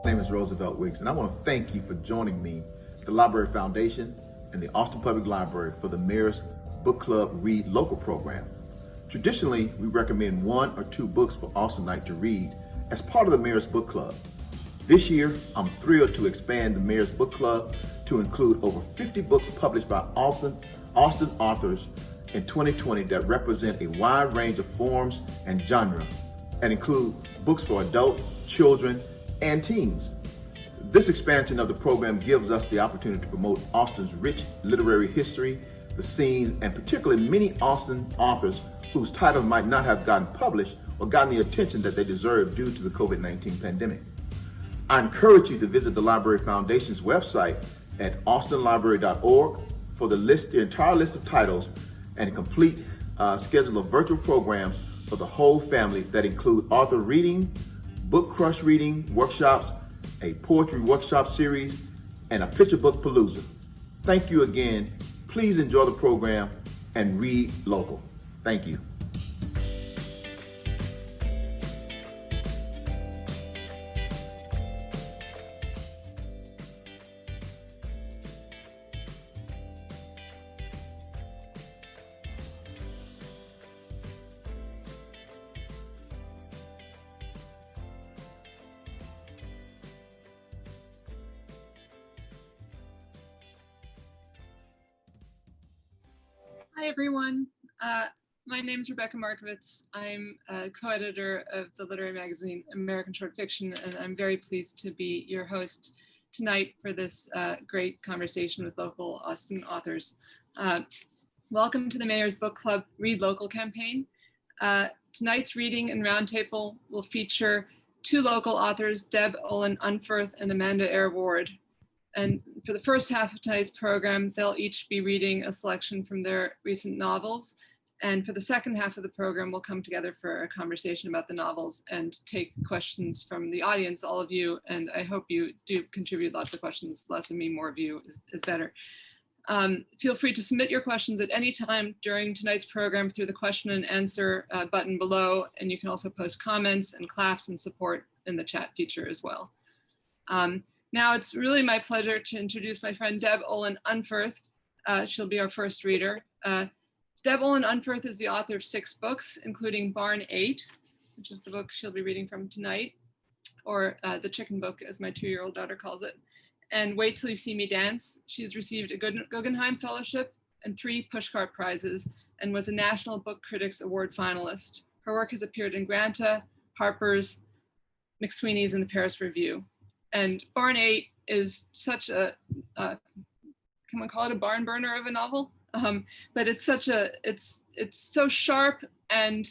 My name is Roosevelt Wicks, and I want to thank you for joining me, the Library Foundation, and the Austin Public Library for the Mayor's Book Club Read Local program. Traditionally, we recommend 1 or 2 books for Austinite to read as part of the Mayor's Book Club. This year, I'm thrilled to expand the Mayor's Book Club to include over 50 books published by Austin authors in 2020 that represent a wide range of forms and genre and include books for adults, children, and teens. This expansion of the program gives us the opportunity to promote Austin's rich literary history, the scenes, and particularly many Austin authors whose titles might not have gotten published or gotten the attention that they deserve due to the COVID-19 pandemic. I encourage you to visit the Library Foundation's website at austinlibrary.org for the entire list of titles and a complete schedule of virtual programs for the whole family that include author reading, book crush reading workshops, a poetry workshop series, and a picture book palooza. Thank you again. Please enjoy the program and read local. Thank you. Hi, everyone. My name is Rebecca Markovitz. I'm a co-editor of the literary magazine American Short Fiction, and I'm very pleased to be your host tonight for this great conversation with local Austin authors. Welcome to the Mayor's Book Club Read Local campaign. Tonight's reading and roundtable will feature 2 local authors, Deb Olin Unferth and Amanda Eyre Ward. And for the first half of tonight's program, they'll each be reading a selection from their recent novels. And for the second half of the program, we'll come together for a conversation about the novels and take questions from the audience, all of you. And I hope you do contribute lots of questions. Less of me, more of you is better. Feel free to submit your questions at any time during tonight's program through the question and answer button below. And you can also post comments and claps and support in the chat feature as well. Now it's really my pleasure to introduce my friend Deb Olin Unfirth. She'll be our first reader. Deb Olin Unfirth is the author of 6 books, including Barn 8, which is the book she'll be reading from tonight, or the chicken book, as my 2-year-old daughter calls it, and Wait Till You See Me Dance. She's received a Guggenheim Fellowship and 3 Pushcart Prizes and was a National Book Critics Award finalist. Her work has appeared in Granta, Harper's, McSweeney's, and the Paris Review. And Barn 8 is such a, can one call it a barn burner of a novel? But it's such a, it's so sharp and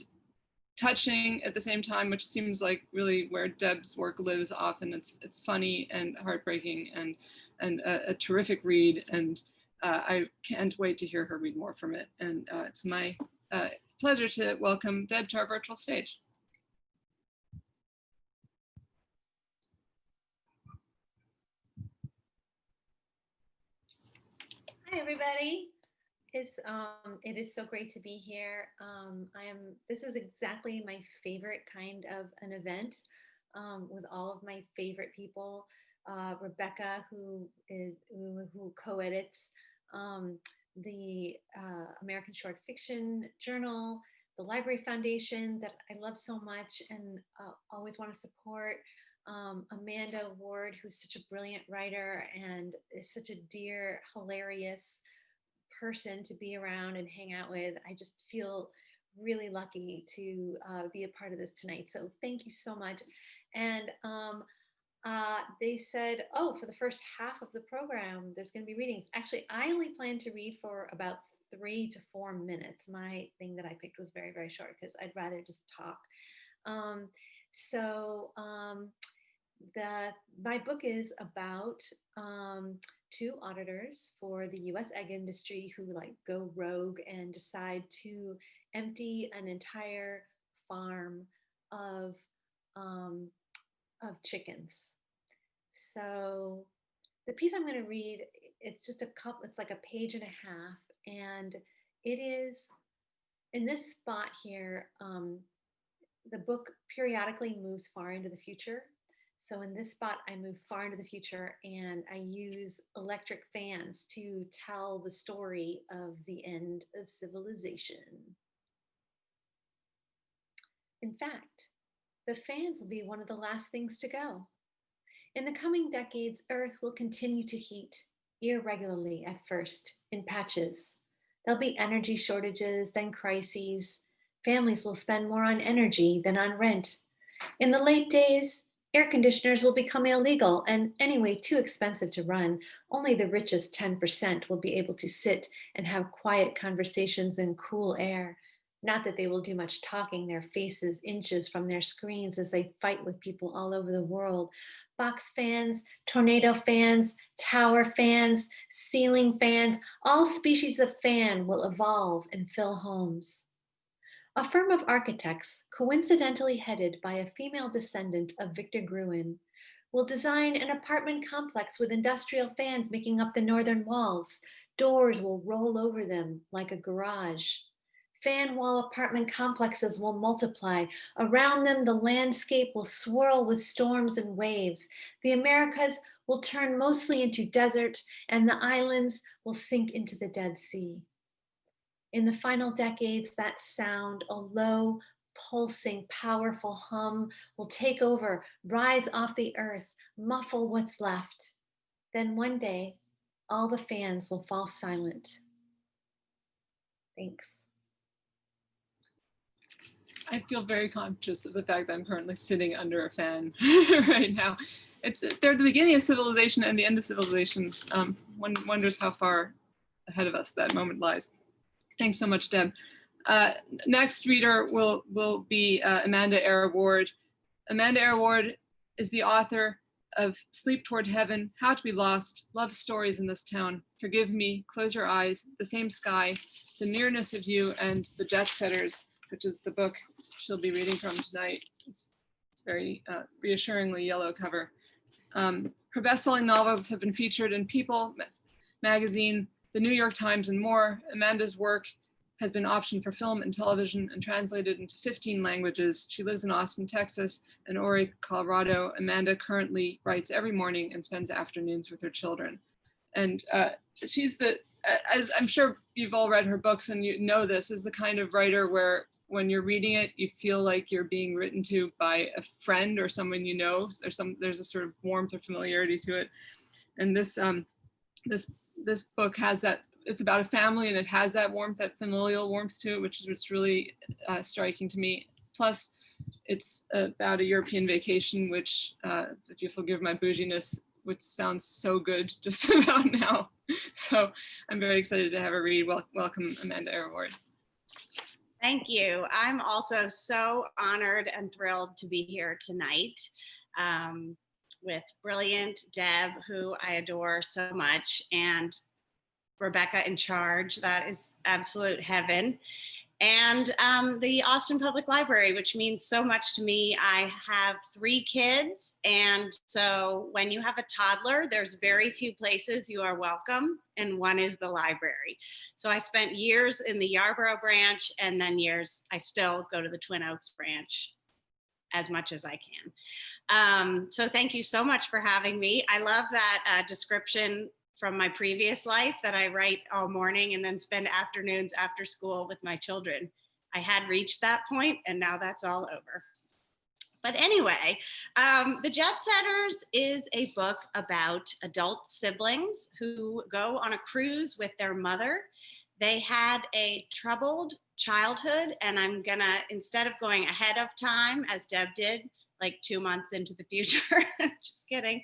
touching at the same time, which seems like really where Deb's work lives often. It's funny and heartbreaking and a terrific read. And I can't wait to hear her read more from it. And it's my pleasure to welcome Deb to our virtual stage. Hi, everybody. It is so great to be here. This is exactly my favorite kind of an event with all of my favorite people. Rebecca, who co-edits the American Short Fiction Journal, the Library Foundation that I love so much and always want to support. Amanda Ward, who's such a brilliant writer and is such a dear, hilarious person to be around and hang out with. I just feel really lucky to be a part of this tonight. So thank you so much. And they said, oh, for the first half of the program, there's going to be readings. Actually, I only plan to read for about 3 to 4 minutes. My thing that I picked was very, very short because I'd rather just talk. My book is about 2 auditors for the U.S. egg industry who go rogue and decide to empty an entire farm of chickens. So the piece I'm going to read, it's just it's like a page and a half, and it is in this spot here. The book periodically moves far into the future. So in this spot, I move far into the future and I use electric fans to tell the story of the end of civilization. In fact, the fans will be one of the last things to go. In the coming decades, Earth will continue to heat irregularly at first, in patches. There'll be energy shortages, then crises. Families will spend more on energy than on rent. In the late days, air conditioners will become illegal and anyway too expensive to run. Only the richest 10% will be able to sit and have quiet conversations in cool air. Not that they will do much talking, their faces inches from their screens as they fight with people all over the world. Box fans, tornado fans, tower fans, ceiling fans, all species of fan will evolve and fill homes. A firm of architects, coincidentally headed by a female descendant of Victor Gruen, will design an apartment complex with industrial fans making up the northern walls. Doors will roll over them like a garage. Fan wall apartment complexes will multiply. Around them, the landscape will swirl with storms and waves. The Americas will turn mostly into desert, and the islands will sink into the Dead Sea. In the final decades, that sound, a low, pulsing, powerful hum, will take over, rise off the earth, muffle what's left. Then one day, all the fans will fall silent. Thanks. I feel very conscious of the fact that I'm currently sitting under a fan right now. They're at the beginning of civilization and the end of civilization. One wonders how far ahead of us that moment lies. Thanks so much, Deb. Next reader will be Amanda Eyre Ward. Amanda Eyre Ward is the author of Sleep Toward Heaven, How to Be Lost, Love Stories in This Town, Forgive Me, Close Your Eyes, The Same Sky, The Nearness of You, and The Jetsetters, which is the book she'll be reading from tonight. It's very reassuringly yellow cover. Her best-selling novels have been featured in People magazine, The New York Times, and more. Amanda's work has been optioned for film and television and translated into 15 languages. She lives in Austin, Texas, and Ouray, Colorado. Amanda currently writes every morning and spends afternoons with her children. And she's as I'm sure you've all read her books and you know this, is the kind of writer where when you're reading it, you feel like you're being written to by a friend or someone you know. There's a sort of warmth or familiarity to it. And this book has that. It's about a family and it has that warmth, that familial warmth to it, which is really striking to me. Plus, it's about a European vacation, which, if you forgive my bouginess, which sounds so good just about now. So I'm very excited to have her read. Welcome, Amanda Eyre Ward. Thank you. I'm also so honored and thrilled to be here tonight with brilliant Deb, who I adore so much, and Rebecca in charge. That is absolute heaven. And the Austin Public Library, which means so much to me. I have 3 kids, and so when you have a toddler, there's very few places you are welcome, and one is the library. So I spent years in the Yarborough branch, and then I still go to the Twin Oaks branch as much as I can. So thank you so much for having me. I love that description from my previous life that I write all morning and then spend afternoons after school with my children. I had reached that point and now that's all over. But anyway, The Jetsetters is a book about adult siblings who go on a cruise with their mother. They had a troubled childhood, and I'm gonna, instead of going ahead of time, as Deb did, like 2 months into the future, just kidding,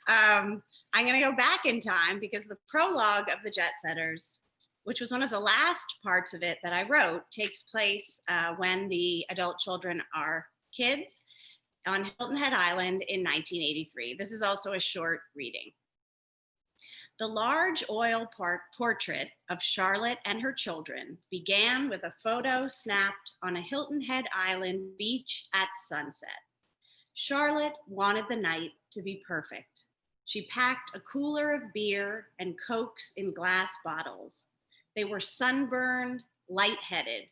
I'm gonna go back in time because the prologue of The Jetsetters, which was one of the last parts of it that I wrote, takes place when the adult children are kids on Hilton Head Island in 1983. This is also a short reading. The large oil portrait of Charlotte and her children began with a photo snapped on a Hilton Head Island beach at sunset. Charlotte wanted the night to be perfect. She packed a cooler of beer and Cokes in glass bottles. They were sunburned, lightheaded.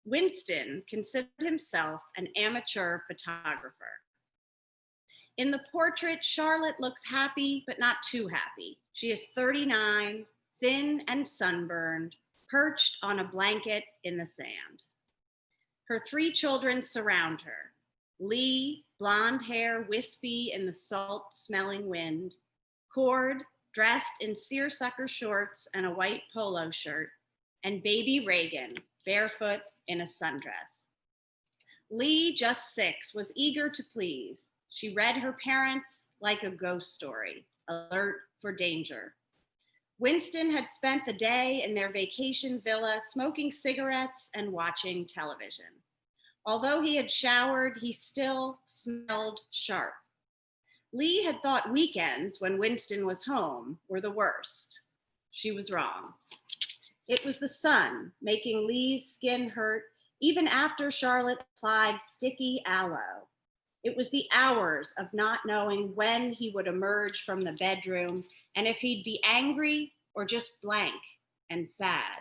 Winston considered himself an amateur photographer. In the portrait, Charlotte looks happy, but not too happy. She is 39, thin and sunburned, perched on a blanket in the sand. Her 3 children surround her. Lee, blonde hair wispy in the salt-smelling wind. Cord, dressed in seersucker shorts and a white polo shirt. And baby Reagan, barefoot in a sundress. Lee, just 6, was eager to please. She read her parents like a ghost story, alert for danger. Winston had spent the day in their vacation villa smoking cigarettes and watching television. Although he had showered, he still smelled sharp. Lee had thought weekends when Winston was home were the worst. She was wrong. It was the sun making Lee's skin hurt even after Charlotte applied sticky aloe. It was the hours of not knowing when he would emerge from the bedroom and if he'd be angry or just blank and sad.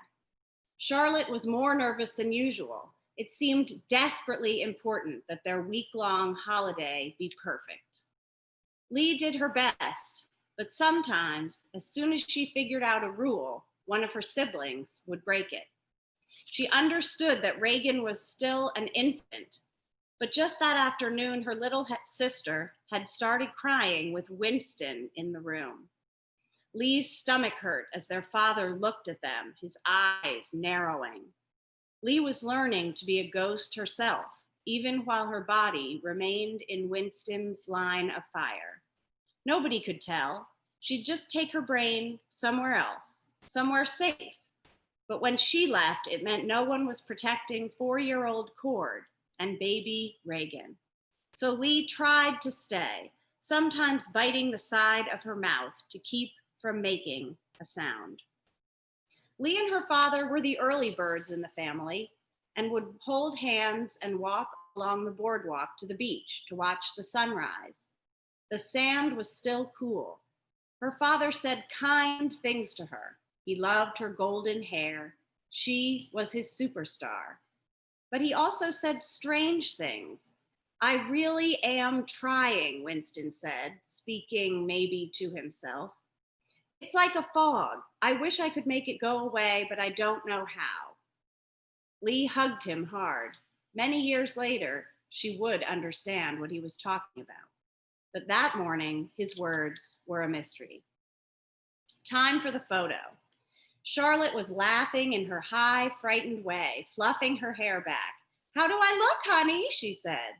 Charlotte was more nervous than usual. It seemed desperately important that their week-long holiday be perfect. Lee did her best, but sometimes, as soon as she figured out a rule, one of her siblings would break it. She understood that Reagan was still an infant, but just that afternoon, her little sister had started crying with Winston in the room. Lee's stomach hurt as their father looked at them, his eyes narrowing. Lee was learning to be a ghost herself, even while her body remained in Winston's line of fire. Nobody could tell. She'd just take her brain somewhere else, somewhere safe. But when she left, it meant no one was protecting 4-year-old Cord and baby Reagan. So Lee tried to stay, sometimes biting the side of her mouth to keep from making a sound. Lee and her father were the early birds in the family and would hold hands and walk along the boardwalk to the beach to watch the sunrise. The sand was still cool. Her father said kind things to her. He loved her golden hair. She was his superstar. But he also said strange things. I really am trying, Winston said, speaking maybe to himself. It's like a fog. I wish I could make it go away, but I don't know how. Lee hugged him hard. Many years later, she would understand what he was talking about. But that morning, his words were a mystery. Time for the photo. Charlotte was laughing in her high, frightened way, fluffing her hair back. How do I look, honey? She said.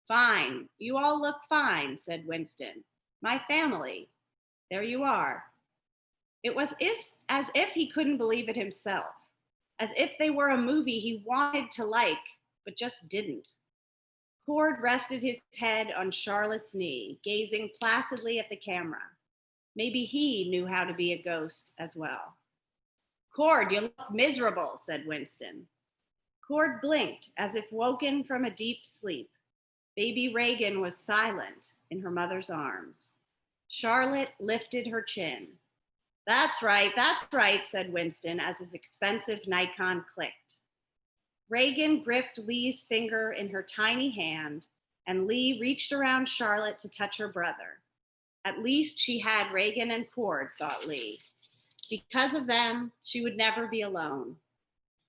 Fine. You all look fine, said Winston. My family. There you are. It was as if he couldn't believe it himself, as if they were a movie he wanted to like, but just didn't. Cord rested his head on Charlotte's knee, gazing placidly at the camera. Maybe he knew how to be a ghost as well. Cord, you look miserable, said Winston. Cord blinked as if woken from a deep sleep. Baby Reagan was silent in her mother's arms. Charlotte lifted her chin. That's right, said Winston as his expensive Nikon clicked. Reagan gripped Lee's finger in her tiny hand, and Lee reached around Charlotte to touch her brother. At least she had Reagan and Cord, thought Lee. Because of them, she would never be alone.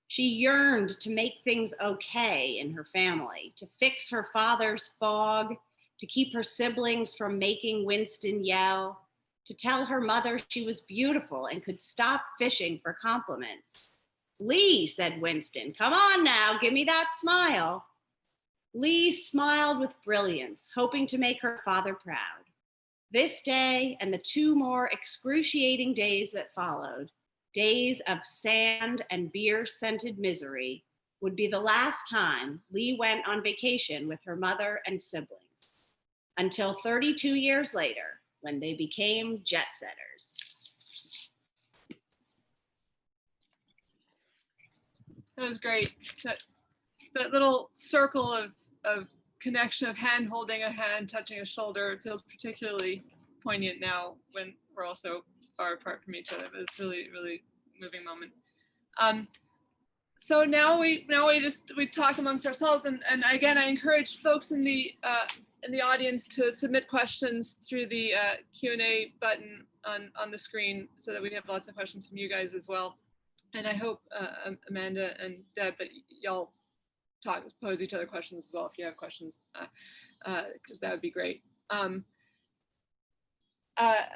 She yearned to make things okay in her family, to fix her father's fog, to keep her siblings from making Winston yell, to tell her mother she was beautiful and could stop fishing for compliments. Lee, said Winston, come on now, give me that smile. Lee smiled with brilliance, hoping to make her father proud. This day and the 2 more excruciating days that followed, days of sand and beer-scented misery, would be the last time Lee went on vacation with her mother and siblings, until 32 years later, when they became Jetsetters. That was great. That little circle of connection of hand holding a hand, touching a shoulder, it feels particularly poignant now when we're all so far apart from each other, but it's really, really moving moment. So now we talk amongst ourselves, and again, I encourage folks in the audience to submit questions through the Q&A button on the screen, so that we have lots of questions from you guys as well. And I hope Amanda and Deb, that y'all pose each other questions as well if you have questions, because that would be great.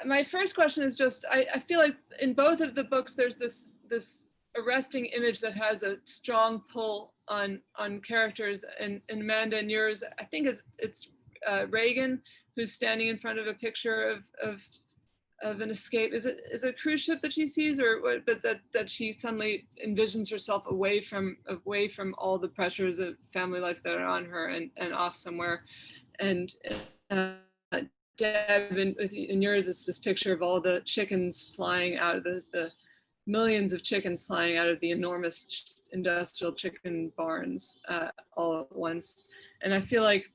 My first question is just, I feel like in both of the books there's this arresting image that has a strong pull on characters, and Amanda, and yours, I think it's Reagan, who's standing in front of a picture of an escape. Is it a cruise ship that she sees, or what? But that she suddenly envisions herself away from all the pressures of family life that are on her, and off somewhere. And Deb, in yours, it's this picture of all the chickens flying out of the millions of chickens flying out of the enormous industrial chicken barns all at once. And I feel like,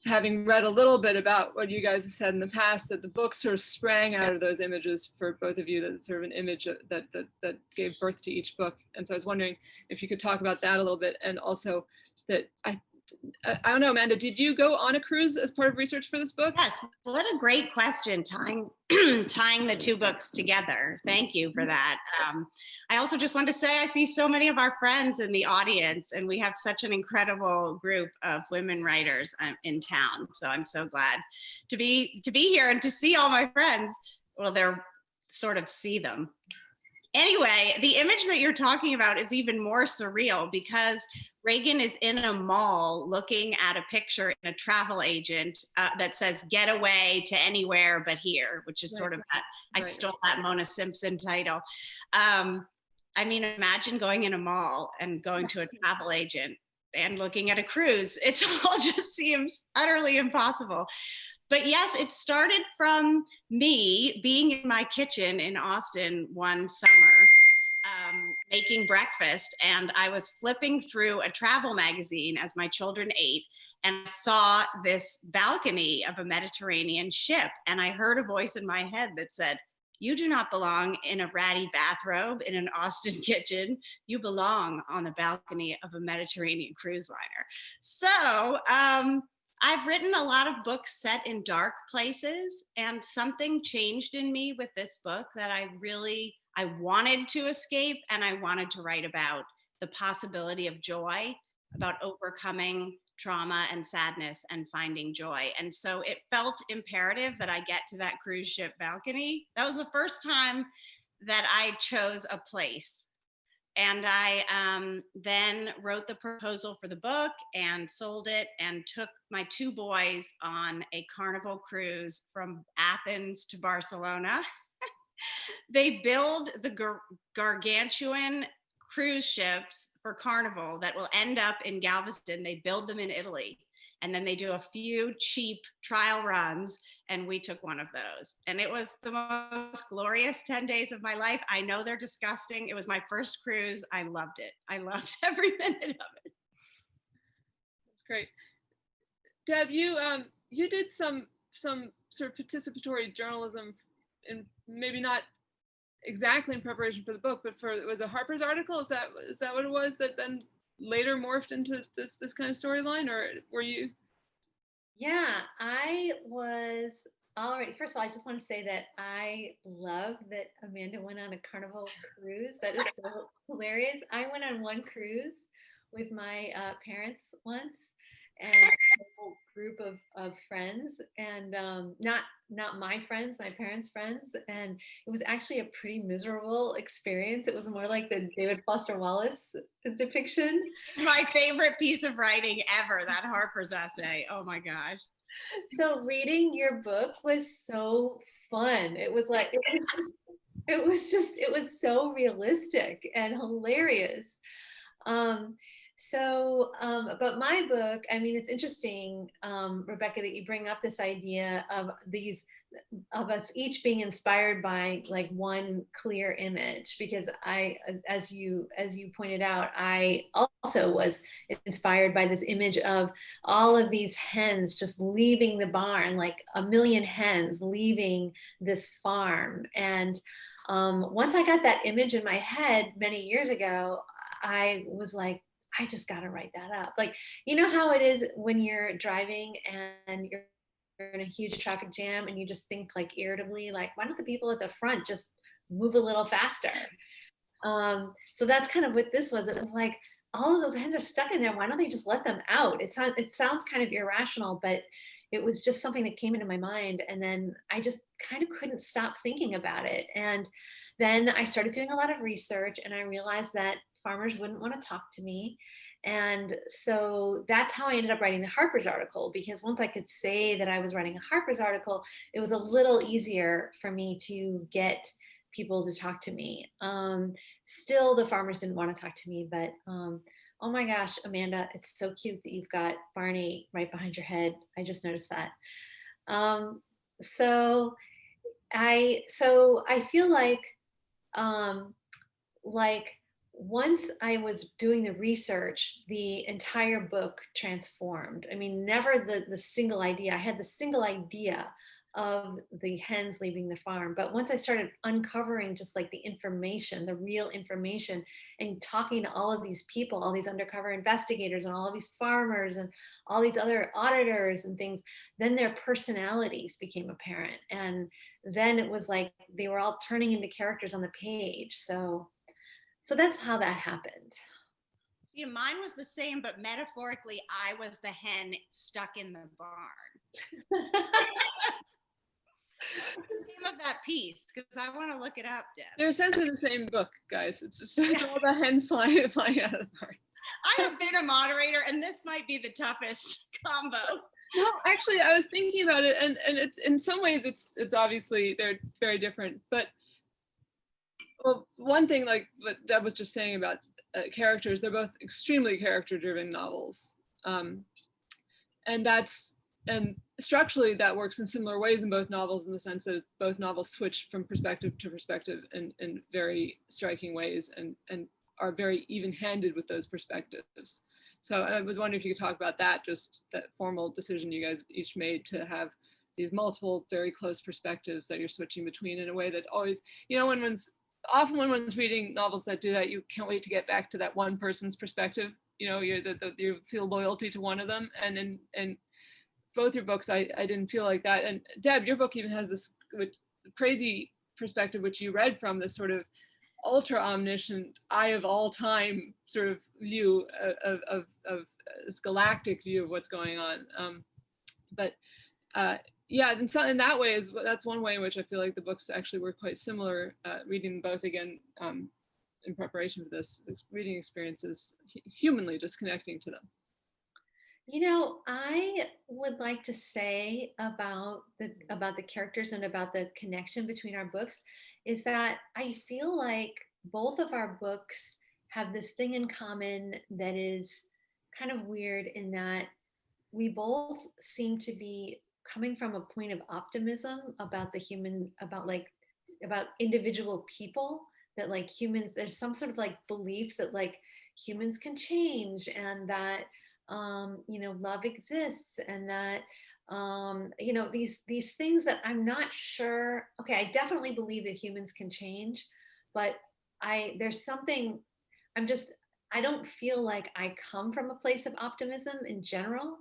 having read a little bit about what you guys have said in the past, that the book sort of sprang out of those images for both of you, that sort of an image that gave birth to each book. And so I was wondering if you could talk about that a little bit, and also that I don't know, Amanda, did you go on a cruise as part of research for this book? Yes, what a great question, tying the two books together. Thank you for that. I also just want to say I see so many of our friends in the audience, and we have such an incredible group of women writers in town. So I'm so glad to be here and to see all my friends. Well, they're sort of see them. Anyway, the image that you're talking about is even more surreal, because Reagan is in a mall looking at a picture in a travel agent that says "Get away to anywhere but here," which is sort of that. I stole that Mona Simpson title. I mean, imagine going in a mall and going to a travel agent and looking at a cruise. It all just seems utterly impossible. But yes, it started from me being in my kitchen in Austin one summer, making breakfast, and I was flipping through a travel magazine as my children ate, and saw this balcony of a Mediterranean ship, and I heard a voice in my head that said, "You do not belong in a ratty bathrobe in an Austin kitchen. You belong on the balcony of a Mediterranean cruise liner." So I've written a lot of books set in dark places, and something changed in me with this book that I wanted to escape, and I wanted to write about the possibility of joy, about overcoming trauma and sadness and finding joy. And so it felt imperative that I get to that cruise ship balcony. That was the first time that I chose a place. And I then wrote the proposal for the book and sold it, and took my two boys on a Carnival cruise from Athens to Barcelona. They build the gargantuan cruise ships for Carnival that will end up in Galveston. They build them in Italy, and then they do a few cheap trial runs, and we took one of those. And it was the most glorious 10 days of my life. I know they're disgusting. It was my first cruise. I loved it. I loved every minute of it. That's great. Deb, you did some sort of participatory journalism, in maybe not exactly in preparation for the book, but it was a Harper's article. Is that what it was that then later morphed into this kind of storyline, or were you? Yeah, I was already. First of all, I just want to say that I love that Amanda went on a Carnival cruise. That is so hilarious. I went on one cruise with my parents once, and a whole group of friends, and not my friends, my parents' friends, and it was actually a pretty miserable experience. It was more like the David Foster Wallace depiction. It's my favorite piece of writing ever, that Harper's essay. Oh my gosh. So reading your book was so fun. It was like, it was so realistic and hilarious. But my book, I mean, it's interesting, Rebecca, that you bring up this idea of us each being inspired by like one clear image, because as you pointed out, I also was inspired by this image of all of these hens just leaving the barn, like a million hens leaving this farm. And once I got that image in my head many years ago, I was like, I just got to write that up. Like, you know how it is when you're driving and you're in a huge traffic jam and you just think like irritably, like, why don't the people at the front just move a little faster? So that's kind of what this was. It was like, all of those hens are stuck in there. Why don't they just let them out? It sounds kind of irrational, but it was just something that came into my mind. And then I just kind of couldn't stop thinking about it. And then I started doing a lot of research and I realized that farmers wouldn't want to talk to me. And so that's how I ended up writing the Harper's article, because once I could say that I was writing a Harper's article, it was a little easier for me to get people to talk to me. Still, the farmers didn't want to talk to me, but oh my gosh, Amanda, it's so cute that you've got Barney right behind your head. I just noticed that. So I feel like once I was doing the research, the entire book transformed. I mean, never the single idea. I had the single idea of the hens leaving the farm. But once I started uncovering just like the information, the real information, and talking to all of these people, all these undercover investigators and all of these farmers and all these other auditors and things, then their personalities became apparent. And then it was like they were all turning into characters on the page. So that's how that happened. See, mine was the same, but metaphorically, I was the hen stuck in the barn. What's the name of that piece? Because I want to look it up, Deb. They're essentially the same book, guys. It's all the hens flying out of the barn. I have been a moderator, and this might be the toughest combo. No, actually, I was thinking about it, and it's in some ways it's obviously they're very different. But well, one thing, like what Deb was just saying about characters, they're both extremely character-driven novels, and structurally that works in similar ways in both novels, in the sense that both novels switch from perspective to perspective in very striking ways, and are very even-handed with those perspectives. So I was wondering if you could talk about that, just that formal decision you guys each made to have these multiple very close perspectives that you're switching between in a way that always, you know, when one's reading novels that do that, you can't wait to get back to that one person's perspective. You know, you feel loyalty to one of them, and in both your books, I didn't feel like that. And Deb, your book even has this crazy perspective, which you read from, this sort of ultra omniscient, eye of all time sort of view of this galactic view of what's going on. Yeah, in that way, that's one way in which I feel like the books actually were quite similar. Reading them both again in preparation for this reading experience is humanly just connecting to them. You know, I would like to say about the characters and about the connection between our books is that I feel like both of our books have this thing in common that is kind of weird, in that we both seem to be coming from a point of optimism about about individual people, that like humans, there's some sort of like belief that like humans can change, and that love exists, and that these things that I'm not sure. Okay, I definitely believe that humans can change, but there's something, I don't feel like I come from a place of optimism in general.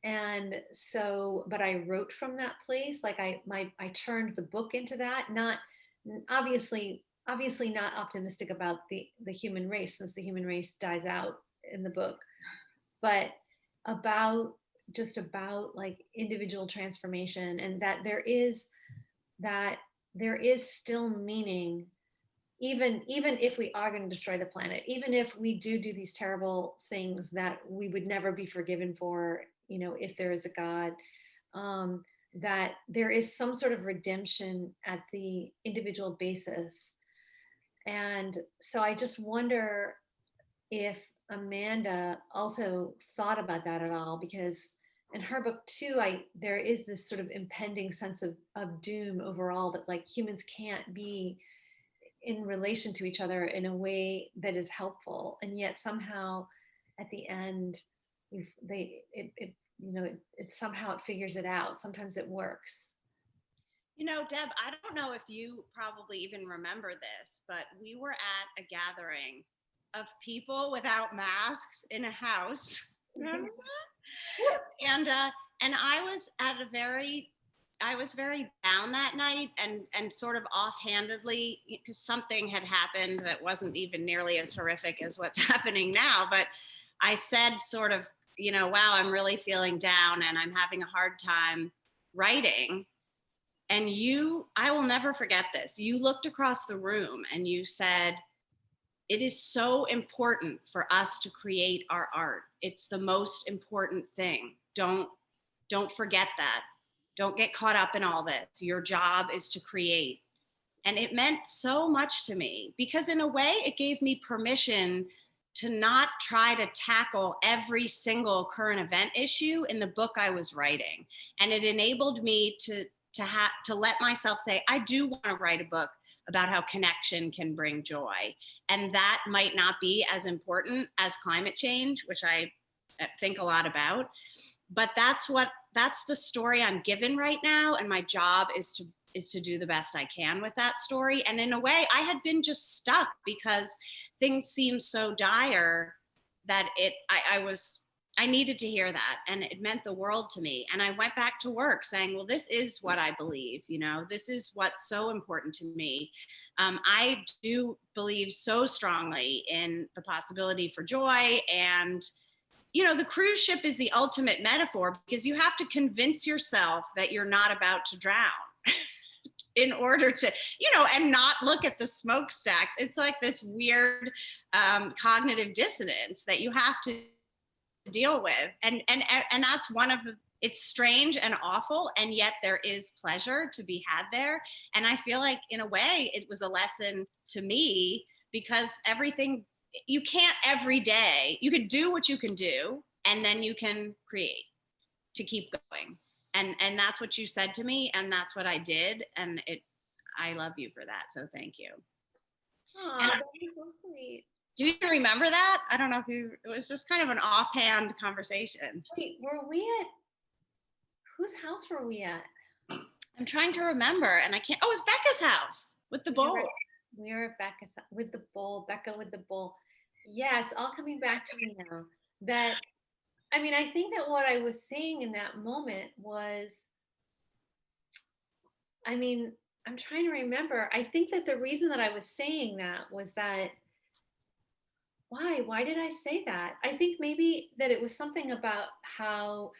And so, but I wrote from that place. Like I turned the book into that, not obviously not optimistic about the human race, since the human race dies out in the book, but about like individual transformation, and that there is still meaning, even if we are going to destroy the planet, even if we do these terrible things that we would never be forgiven for, if there is a God, that there is some sort of redemption at the individual basis. And so I just wonder if Amanda also thought about that at all, because in her book too, there is this sort of impending sense of doom overall, that like humans can't be in relation to each other in a way that is helpful, and yet somehow at the end it figures it out. Sometimes it works. You know, Deb, I don't know if you probably even remember this, but we were at a gathering of people without masks in a house. Remember that? And I was very down that night, and sort of offhandedly, because something had happened that wasn't even nearly as horrific as what's happening now. But I said sort of, wow, I'm really feeling down and I'm having a hard time writing. And I will never forget this. You looked across the room and you said, it is so important for us to create our art. It's the most important thing. Don't forget that. Don't get caught up in all this. Your job is to create. And it meant so much to me, because in a way it gave me permission to not try to tackle every single current event issue in the book I was writing. And it enabled me to let myself say, I do want to write a book about how connection can bring joy. And that might not be as important as climate change, which I think a lot about. But that's the story I'm given right now. And my job is to do the best I can with that story. And in a way, I had been just stuck because things seemed so dire that I needed to hear that, and it meant the world to me. And I went back to work saying, well, this is what I believe, this is what's so important to me. I do believe so strongly in the possibility for joy. And, the cruise ship is the ultimate metaphor, because you have to convince yourself that you're not about to drown in order to, and not look at the smokestacks. It's like this weird cognitive dissonance that you have to deal with, and that's it's strange and awful, and yet there is pleasure to be had there. And I feel like in a way it was a lesson to me, because you can't every day, you can do what you can do, and then you can create to keep going, and that's what you said to me, and that's what I did, and I love you for that, so thank you. Oh, that is so sweet. Do you even remember that? I don't know it was just kind of an offhand conversation. Wait, whose house were we at? I'm trying to remember, and I can't. Oh, it's Becca's house with the bowl. We were at Becca's with the bowl, Becca with the bowl. Yeah, it's all coming back to me now. I think that what I was saying in that moment was, I'm trying to remember. I think that the reason that I was saying that was that, why did I say that? I think maybe that it was something about how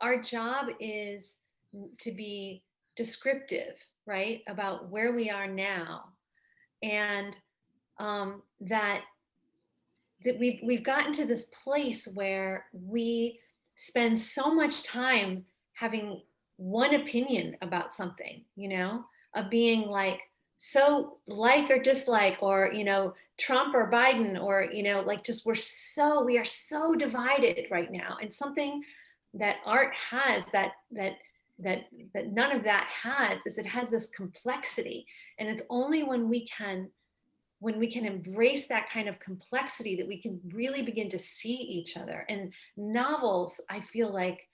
our job is to be descriptive, right? About where we are now. And that we've gotten to this place where we spend so much time having one opinion about something, of being like, so like or dislike, or Trump or Biden, or we are so divided right now. And something that art has that none of that has is it has this complexity. And it's only when we can embrace that kind of complexity that we can really begin to see each other. And novels, I feel like,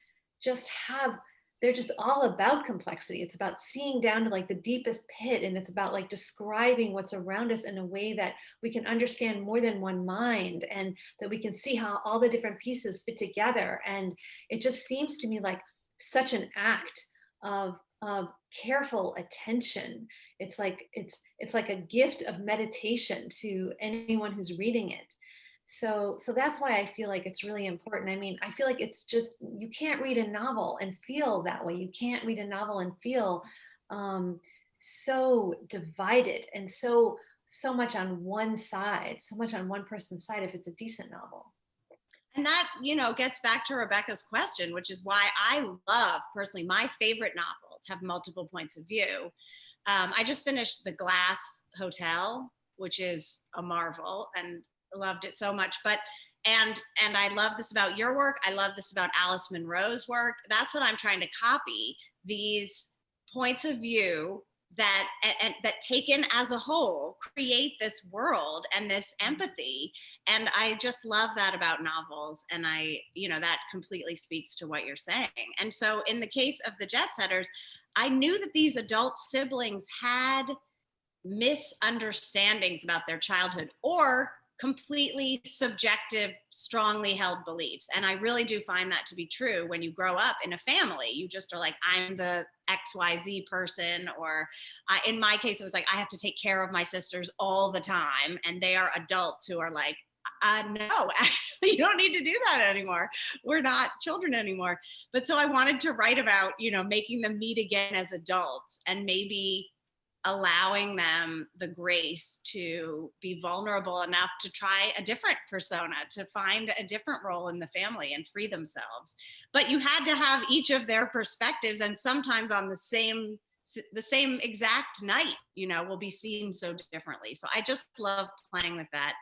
they're just all about complexity. It's about seeing down to like the deepest pit, and it's about like describing what's around us in a way that we can understand more than one mind, and that we can see how all the different pieces fit together. And it just seems to me like such an act of careful attention. It's like a gift of meditation to anyone who's reading it. So that's why I feel like it's really important. I feel like it's just, you can't read a novel and feel that way. You can't read a novel and feel so divided and so much on one side, so much on one person's side if it's a decent novel. And that, gets back to Rebecca's question, which is why I love, personally, my favorite novels have multiple points of view. I just finished The Glass Hotel, which is a marvel, and loved it so much. And I love this about your work. I love this about Alice Munro's work. That's what I'm trying to copy, these points of view that taken as a whole create this world and this empathy. And I just love that about novels. And that completely speaks to what you're saying. And so in the case of the Jetsetters, I knew that these adult siblings had misunderstandings about their childhood or completely subjective, strongly held beliefs. And I really do find that to be true when you grow up in a family. You just are like, I'm the XYZ person, or in my case, it was like, I have to take care of my sisters all the time. And they are adults who are like, no, actually, you don't need to do that anymore. We're not children anymore. But so I wanted to write about, making them meet again as adults and maybe allowing them the grace to be vulnerable enough to try a different persona, to find a different role in the family and free themselves. But you had to have each of their perspectives, and sometimes on the same exact night, will be seen so differently. So I just love playing with that.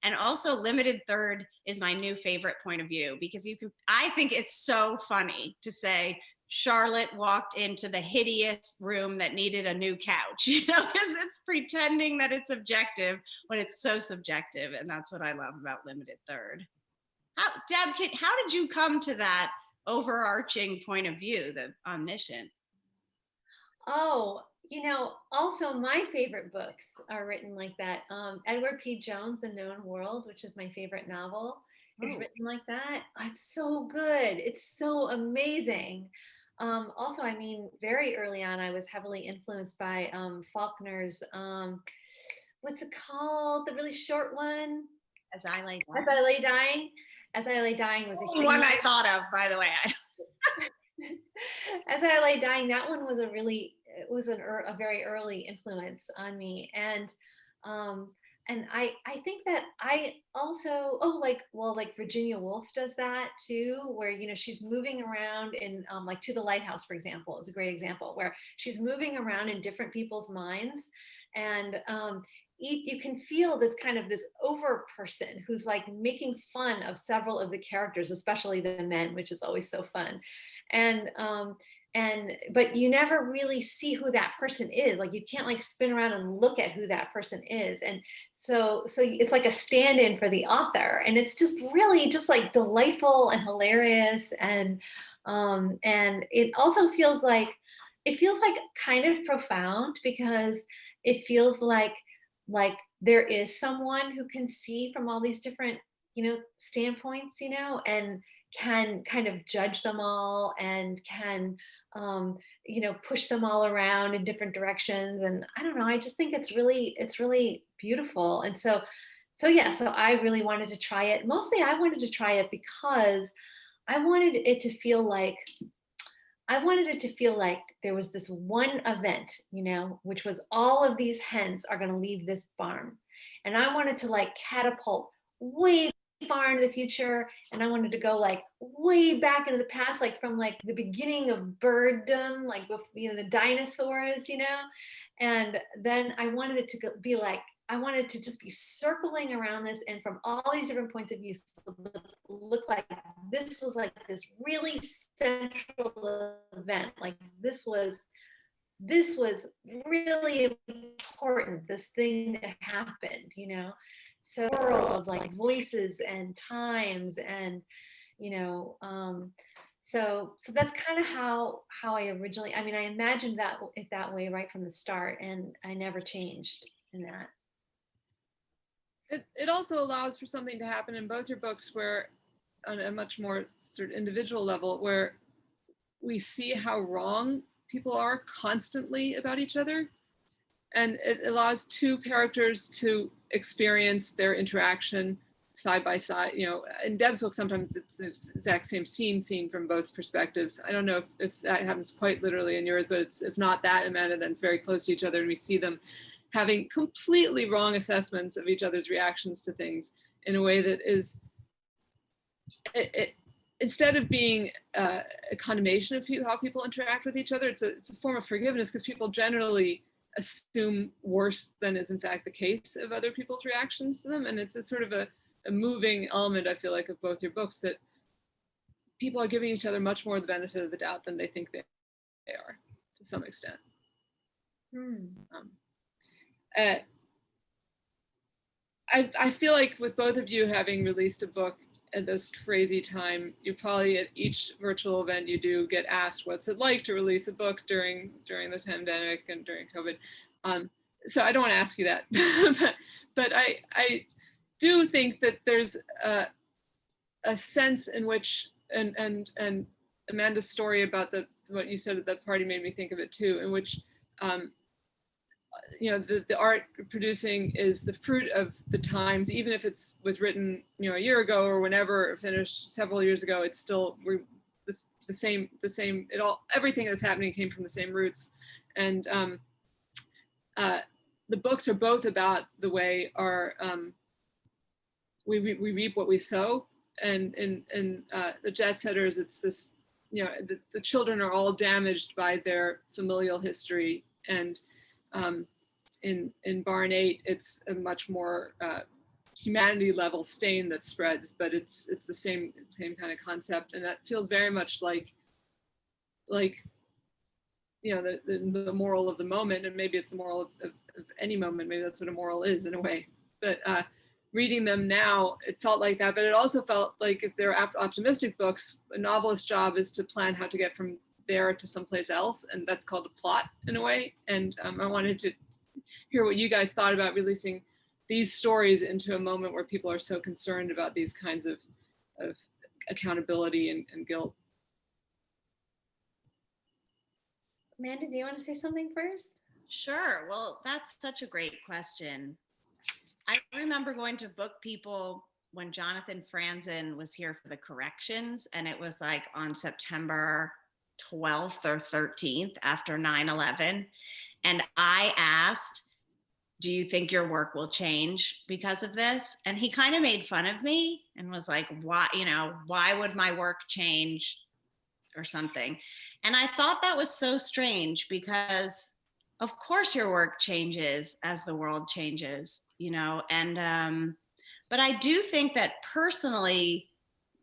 And also limited third is my new favorite point of view, because I think it's so funny to say, Charlotte walked into the hideous room that needed a new couch, because it's pretending that it's objective when it's so subjective. And that's what I love about limited third. Deb, how did you come to that overarching point of view, the omniscient? Oh, also my favorite books are written like that. Edward P. Jones' The Known World, which is my favorite novel, is written like that. Oh, it's so good. It's so amazing. Also, very early on, I was heavily influenced by Faulkner's, what's it called? The really short one? As I Lay Dying. As I Lay Dying. As I Lay Dying was a huge one I thought of, by the way. As I Lay Dying, that one was a very early influence on me. And I think that I also, like Virginia Woolf does that too, where, she's moving around in, like To the Lighthouse, for example, is a great example, where she's moving around in different people's minds. And you can feel this over person who's like making fun of several of the characters, especially the men, which is always so fun. But you never really see who that person is. Like, you can't like spin around and look at who that person is. And so it's like a stand-in for the author, and it's just really just like delightful and hilarious. And it also feels like kind of profound, because it feels like there is someone who can see from all these different, standpoints, and can kind of judge them all, and can, push them all around in different directions. And I don't know, I just think it's really beautiful. And so I really wanted to try it. Mostly I wanted to try it because I wanted it to feel like there was this one event, which was all of these hens are going to leave this barn. And I wanted to like catapult way far into the future. And I wanted to go like way back into the past, like from like the beginning of birddom, like, the dinosaurs, and then I wanted it to be like, I wanted to just be circling around this, and from all these different points of view, so look like this was like this really central event. Like this was really important, this thing that happened, so world of like voices and times, and so that's kind of how I originally, I imagined that way right from the start, and I never changed in that. It also allows for something to happen in both your books, where on a much more sort of individual level, where we see how wrong people are constantly about each other. And it allows two characters to experience their interaction side by side. In Deb's book, sometimes it's the exact same scene seen from both perspectives. I don't know if that happens quite literally in yours, but if not that, Amanda, then it's very close to each other, and we see them having completely wrong assessments of each other's reactions to things in a way that is, instead of being a condemnation of how people interact with each other, it's a form of forgiveness, because people generally assume worse than is in fact the case of other people's reactions to them. And it's a sort of a moving element, I feel like, of both your books, that people are giving each other much more the benefit of the doubt than they think they are, to some extent. I feel like with both of you having released a book at this crazy time, you probably at each virtual event you do get asked what's it like to release a book during the pandemic and during COVID. so I don't want to ask you that, but I do think that there's a sense in which, and Amanda's story about what you said at that party made me think of it too, in which the art producing is the fruit of the times, even if was written a year ago or whenever, or finished several years ago. It's still the same. Everything that's happening came from the same roots, and the books are both about the way we reap what we sow, and in the Jetsetters, it's this, the children are all damaged by their familial history, and in Barn 8, it's a much more humanity level stain that spreads, but it's the same kind of concept, and that feels very much like the moral of the moment, and maybe it's the moral of any moment. Maybe that's what a moral is in a way. But reading them now, it felt like that, but it also felt like, if they're optimistic books, a novelist's job is to plan how to get from there to someplace else, and that's called a plot in a way. And I wanted to hear what you guys thought about releasing these stories into a moment where people are so concerned about these kinds of accountability and guilt. Amanda, do you want to say something first? Sure. Well, that's such a great question. I remember going to Book People when Jonathan Franzen was here for the corrections, and it was like on September 12th or 13th after 9/11. And I asked, do you think your work will change because of this? And he kind of made fun of me and was like, why would my work change or something? And I thought that was so strange, because of course your work changes as the world changes, and but I do think that personally,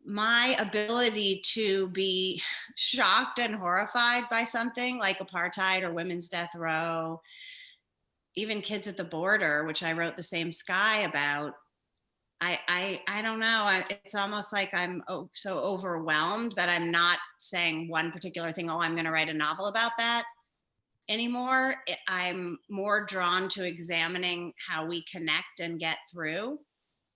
my ability to be shocked and horrified by something like apartheid or women's death row, even Kids at the Border, which I wrote The Same Sky about, I don't know. It's almost like I'm so overwhelmed that I'm not saying one particular thing, I'm going to write a novel about that anymore. I'm more drawn to examining how we connect and get through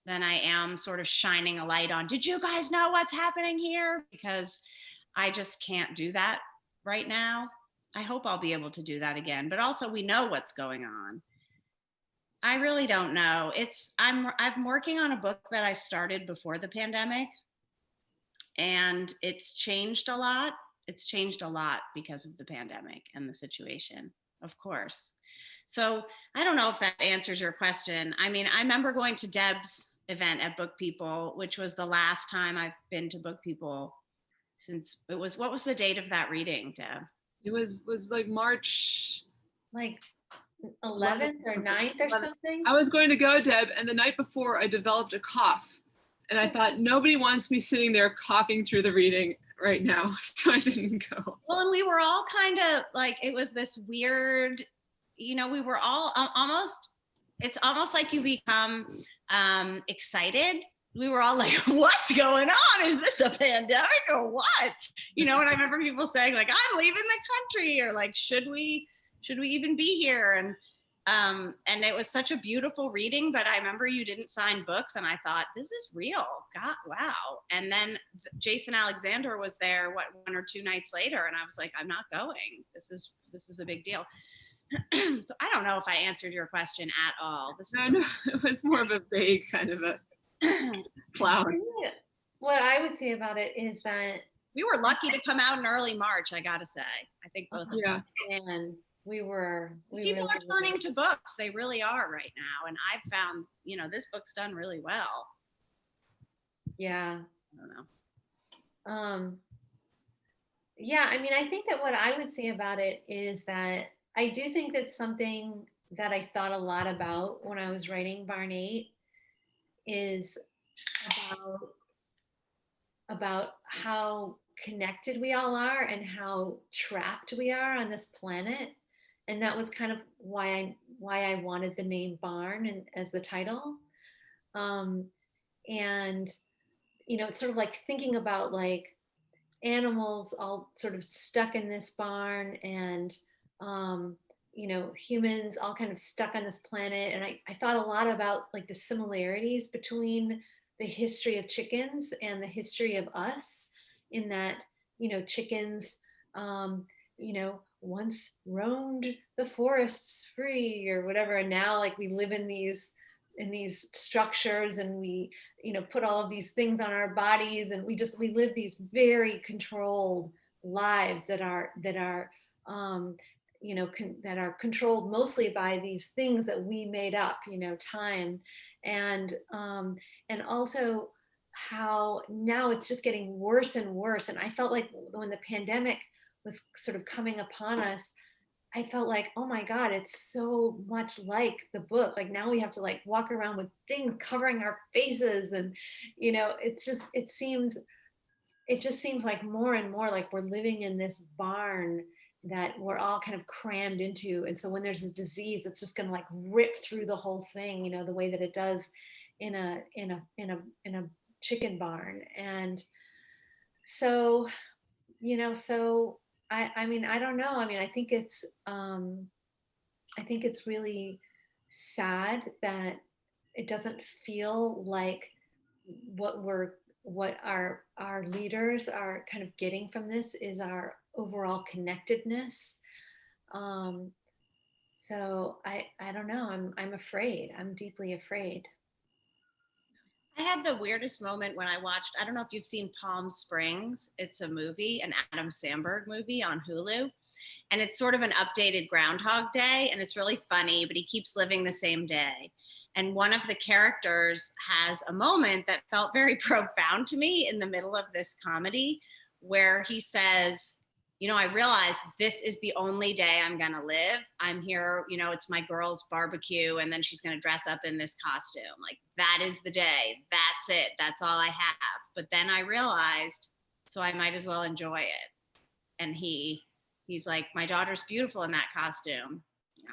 than I am sort of shining a light on, did you guys know what's happening here? Because I just can't do that right now. I hope I'll be able to do that again, but also we know what's going on. I really don't know. I'm working on a book that I started before the pandemic, and it's changed a lot. It's changed a lot because of the pandemic and the situation, of course. So I don't know if that answers your question. I mean, I remember going to Deb's event at Book People, which was the last time I've been to Book People since what was the date of that reading, Deb? It was like March, like 11th or 9th or something. I was going to go, Deb, and the night before I developed a cough, and I thought, nobody wants me sitting there coughing through the reading right now, so I didn't go. Well, and we were all kind of like, it was this weird, we were all it's almost like you become excited. We were all like, what's going on? Is this a pandemic or what? And I remember people saying like, I'm leaving the country, or like, should we even be here? And it was such a beautiful reading, but I remember you didn't sign books, and I thought, this is real. God, wow. And then Jason Alexander was there, 1 or 2 nights later, and I was like, I'm not going. This is a big deal. So I don't know if I answered your question at all. No, it was more of a vague kind of a cloud. What I would say about it is that we were lucky to come out in early March, I gotta say. I think both of us. And people are turning to books. They really are right now. And I've found, this book's done really well. Yeah. I don't know. Yeah, I mean, I think that what I would say about it is that I do think that something that I thought a lot about when I was writing Barn 8 is about how connected we all are and how trapped we are on this planet. And that was kind of why I wanted the name Barn as the title. And it's sort of like thinking about like animals all sort of stuck in this barn, and humans all kind of stuck on this planet. And I thought a lot about like the similarities between the history of chickens and the history of us, in that, chickens, once roamed the forests free or whatever. And now like we live in these structures, and we, put all of these things on our bodies, and we live these very controlled lives that are that are controlled mostly by these things that we made up, time, and also how now it's just getting worse and worse. And I felt like when the pandemic was sort of coming upon us, I felt like, oh my God, it's so much like the book. Like now we have to like walk around with things covering our faces, and it just seems like more and more like we're living in this barn that we're all kind of crammed into. And so when there's this disease, it's just going to like rip through the whole thing, the way that it does in a chicken barn. And so, so I mean, I don't know. I mean, I think it's really sad that it doesn't feel like what our leaders are kind of getting from this is our overall connectedness. So I don't know. I'm afraid. I'm deeply afraid. I had the weirdest moment when I watched, I don't know if you've seen Palm Springs. It's a movie, an Adam Sandberg movie on Hulu. And it's sort of an updated Groundhog Day. And it's really funny, but he keeps living the same day. And one of the characters has a moment that felt very profound to me in the middle of this comedy, where he says, I realized this is the only day I'm going to live. I'm here, it's my girl's barbecue, and then she's going to dress up in this costume. Like, that is the day. That's it. That's all I have. But then I realized, so I might as well enjoy it. And he's like, my daughter's beautiful in that costume.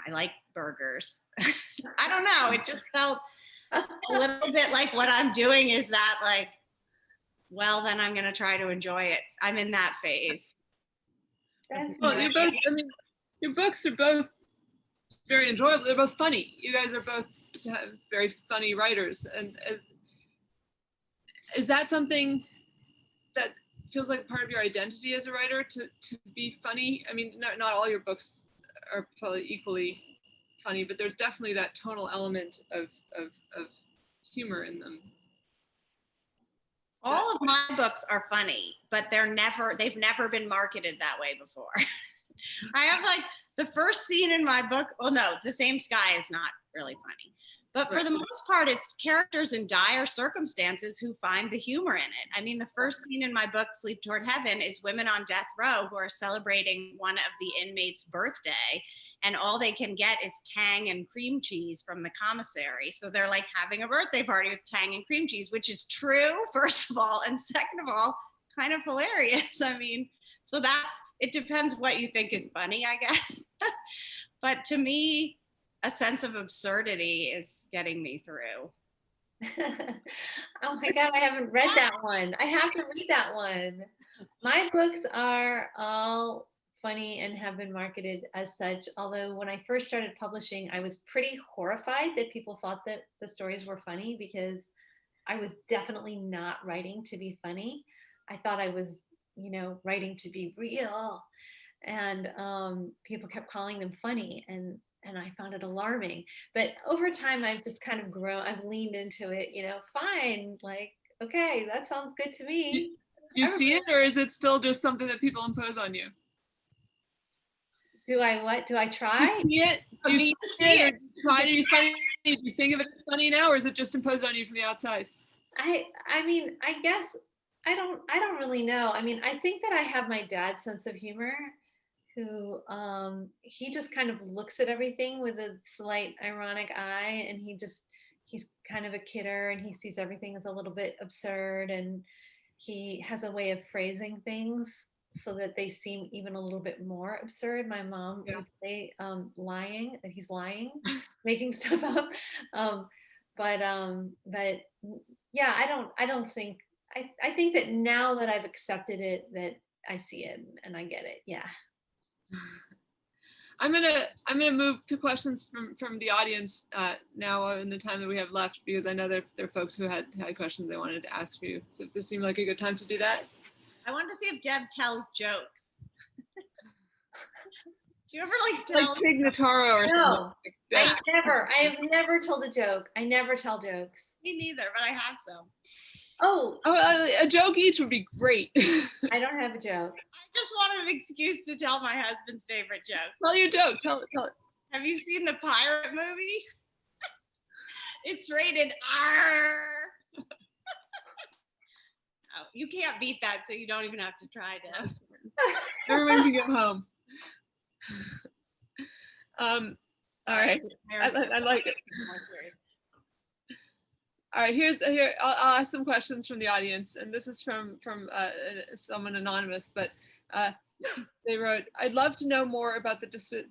I like burgers. I don't know. It just felt a little bit like what I'm doing is that, like, well, then I'm going to try to enjoy it. I'm in that phase. Well, you're both, I mean, your books are both very enjoyable. They're both funny. You guys are both very funny writers. And is that something that feels like part of your identity as a writer, to be funny? I mean, not all your books are probably equally funny, but there's definitely that tonal element of humor in them. All of my books are funny, but they've never been marketed that way before. I have like the first scene in my book, well, no, The Same Sky is not really funny. But for the most part, it's characters in dire circumstances who find the humor in it. I mean, the first scene in my book, Sleep Toward Heaven, is women on death row who are celebrating one of the inmates' birthday, and all they can get is Tang and cream cheese from the commissary. So they're like having a birthday party with Tang and cream cheese, which is true, first of all, and second of all, kind of hilarious. I mean, so it depends what you think is funny, I guess. But to me, a sense of absurdity is getting me through. Oh my God, I haven't read that one. I have to read that one. My books are all funny and have been marketed as such. Although when I first started publishing, I was pretty horrified that people thought that the stories were funny, because I was definitely not writing to be funny. I thought I was, writing to be real. And people kept calling them funny. And I found it alarming. But over time, I've just kind of grown, I've leaned into it, fine, like, okay, that sounds good to me. Do you see it, or is it still just something that people impose on you? Do I what? Do I try? Do you see it? Do you see it? Try to be funny? Do you think of it as funny now, or is it just imposed on you from the outside? I mean, I guess I don't really know. I mean, I think that I have my dad's sense of humor, who he just kind of looks at everything with a slight ironic eye, and he's kind of a kidder, and he sees everything as a little bit absurd, and he has a way of phrasing things so that they seem even a little bit more absurd. My mom would say lying, that he's lying, making stuff up. But yeah, I don't think, I think that now that I've accepted it, that I see it and I get it. Yeah. I'm gonna move to questions from the audience now in the time that we have left, because I know there are folks who had questions they wanted to ask you. So this seemed like a good time to do that. I wanted to see if Deb tells jokes. Do you ever like tell? Like Tig Notaro or No, something? Like that. I have never told a joke. I never tell jokes. Me neither, but I have some. Oh, A joke each would be great. I don't have a joke. I just wanted an excuse to tell my husband's favorite joke. Tell your joke. Tell it. Have you seen the pirate movie? It's rated R. Oh, you can't beat that, so you don't even have to try, Deb. Everyone can go home. All right. I like it. All right, here. I'll ask some questions from the audience, and this is from someone anonymous, but they wrote, "I'd love to know more about the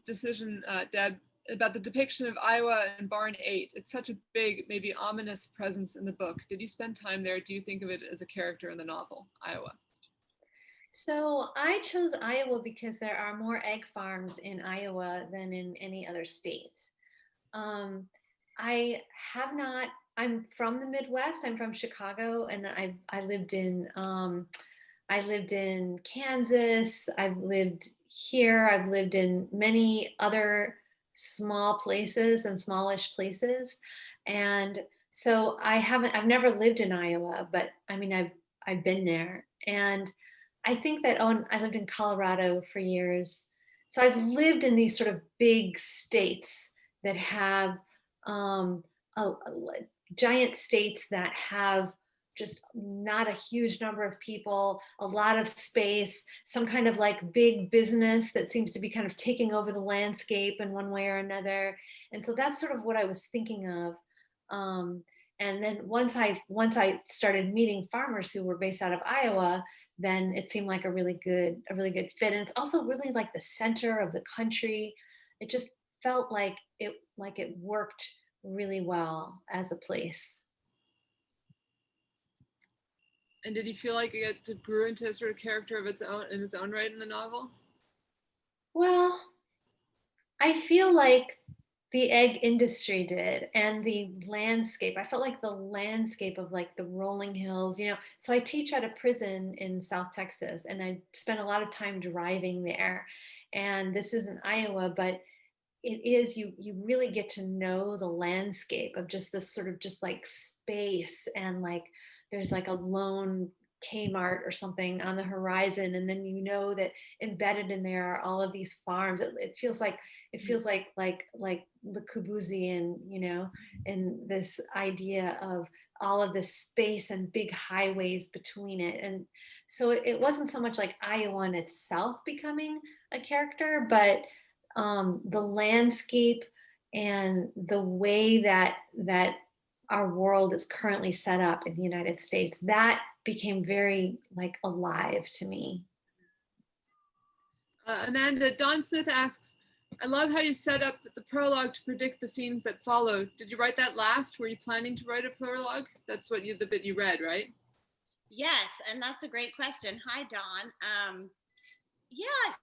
decision, Deb, about the depiction of Iowa and Barn 8. It's such a big, maybe ominous presence in the book. Did you spend time there? Do you think of it as a character in the novel, Iowa?" So I chose Iowa because there are more egg farms in Iowa than in any other state. I have not. I'm from the Midwest. I'm from Chicago, and I lived in Kansas. I've lived here. I've lived in many other small places and smallish places, and so I've never lived in Iowa, but I mean I've been there, and I think that I lived in Colorado for years. So I've lived in these sort of big states that have giant states that have just not a huge number of people, a lot of space, some kind of like big business that seems to be kind of taking over the landscape in one way or another. And so that's sort of what I was thinking of. And then once I started meeting farmers who were based out of Iowa, then it seemed like a really good fit. And it's also really like the center of the country. It just felt like it worked really well as a place. And did you feel like it grew into a sort of character of its own right in the novel? Well, I feel like the egg industry did, and the landscape. I felt like the landscape of like the rolling hills, So I teach at a prison in South Texas, and I spent a lot of time driving there. And this is in Iowa, but it is, you really get to know the landscape of just this sort of just like space, and like there's like a lone Kmart or something on the horizon, and then that embedded in there are all of these farms. It feels like Le Corbusier, and this idea of all of this space and big highways between it. And so it wasn't so much like Iowa in itself becoming a character, but the landscape and the way that our world is currently set up in the United States, that became very like alive to me. Amanda, Don Smith asks, "I love how you set up the prologue to predict the scenes that follow. Did you write that last? Were you planning to write a prologue?" That's the bit you read, right? Yes, and that's a great question. Hi, Don. Yeah,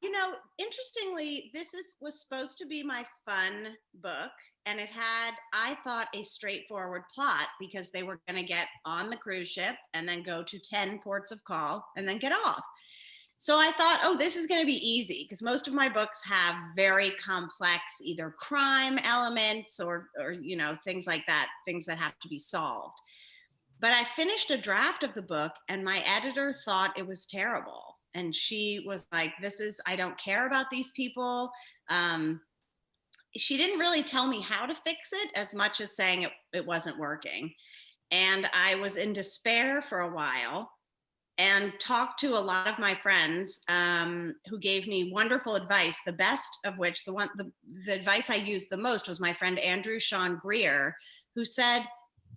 interestingly, this was supposed to be my fun book, and it had, I thought, a straightforward plot, because they were going to get on the cruise ship and then go to 10 ports of call and then get off. So I thought, oh, this is going to be easy, because most of my books have very complex either crime elements or things like that, things that have to be solved. But I finished a draft of the book, and my editor thought it was terrible. And she was like, I don't care about these people. She didn't really tell me how to fix it as much as saying it wasn't working. And I was in despair for a while, and talked to a lot of my friends who gave me wonderful advice, the best of which, the advice I used the most was my friend Andrew Sean Greer, who said,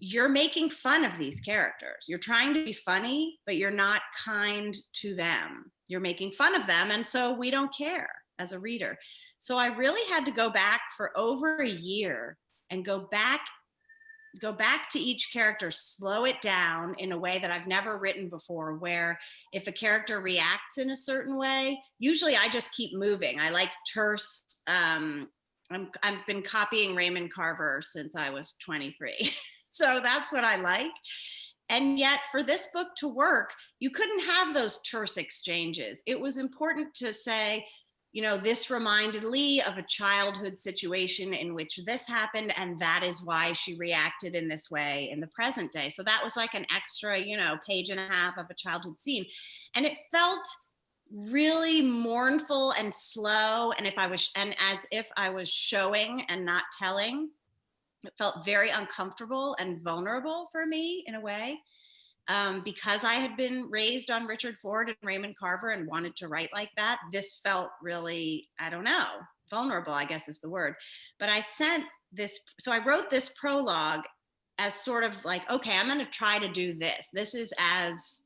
"You're making fun of these characters. You're trying to be funny, but you're not kind to them. You're making fun of them, and so we don't care as a reader." So I really had to go back for over a year and go back go back to each character, slow it down in a way that I've never written before, where if a character reacts in a certain way, usually I just keep moving. I like terse, I've been copying Raymond Carver since I was 23. So that's what I like. And yet for this book to work, you couldn't have those terse exchanges. It was important to say, you know, this reminded Lee of a childhood situation in which this happened, and that is why she reacted in this way in the present day. So that was like an extra, you know, page and a half of a childhood scene. And it felt really mournful and slow. And as if I was showing and not telling. It felt very uncomfortable and vulnerable for me in a way. Because I had been raised on Richard Ford and Raymond Carver and wanted to write like that, this felt really, I don't know, vulnerable, I guess is the word. But I wrote this prologue as sort of like, okay, I'm going to try to do this. This is as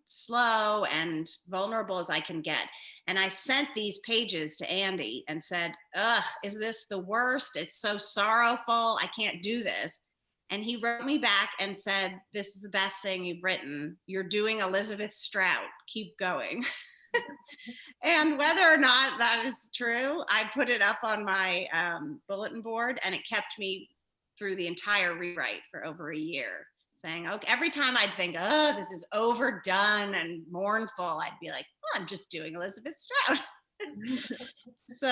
slow and vulnerable as I can get. And I sent these pages to Andy and said, ugh, is this the worst? It's so sorrowful. I can't do this. And he wrote me back and said, this is the best thing you've written. You're doing Elizabeth Strout. Keep going. And whether or not that is true, I put it up on my bulletin board, and it kept me through the entire rewrite for over a year, saying, okay, every time I'd think, oh, this is overdone and mournful, I'd be like, well, I'm just doing Elizabeth Strout. So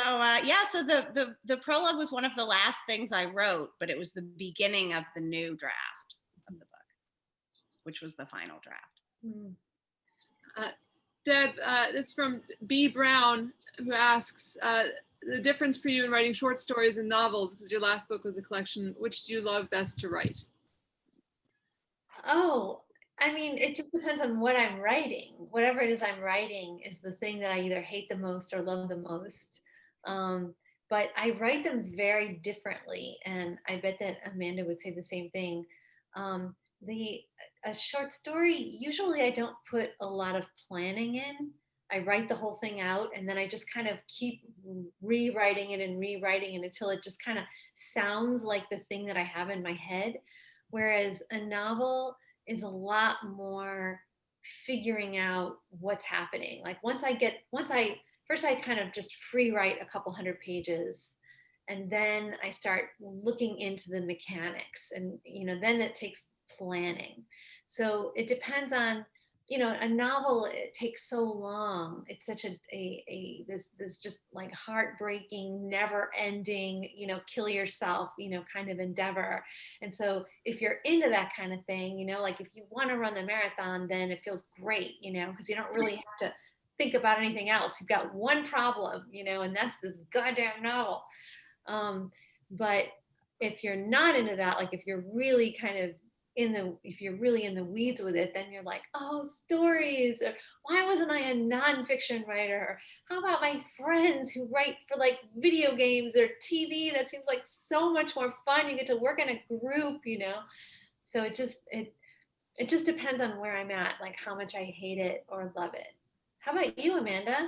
so the prologue was one of the last things I wrote, but it was the beginning of the new draft of the book, which was the final draft. Deb, this is from B. Brown, who asks, the difference for you in writing short stories and novels, because your last book was a collection, which do you love best to write? Oh, I mean, it just depends on what I'm writing. Whatever it is I'm writing is the thing that I either hate the most or love the most. But I write them very differently, and I bet that Amanda would say the same thing. A short story, usually I don't put a lot of planning in. I write the whole thing out, and then I just kind of keep rewriting it until it just kind of sounds like the thing that I have in my head. Whereas a novel is a lot more figuring out what's happening. Like first I kind of just free write a couple hundred pages, and then I start looking into the mechanics, and then it takes planning. So it depends on, a novel, it takes so long. It's such this just like heartbreaking, never ending, kill yourself, kind of endeavor. And so if you're into that kind of thing, like if you want to run the marathon, then it feels great, because you don't really have to think about anything else. You've got one problem, and that's this goddamn novel. But if you're not into that, like if you're really kind of if you're really in the weeds with it, then you're like, oh, stories, or why wasn't I a nonfiction writer? Or how about my friends who write for like video games or TV? That seems like so much more fun. You get to work in a group, So it just depends on where I'm at, like how much I hate it or love it. How about you, Amanda?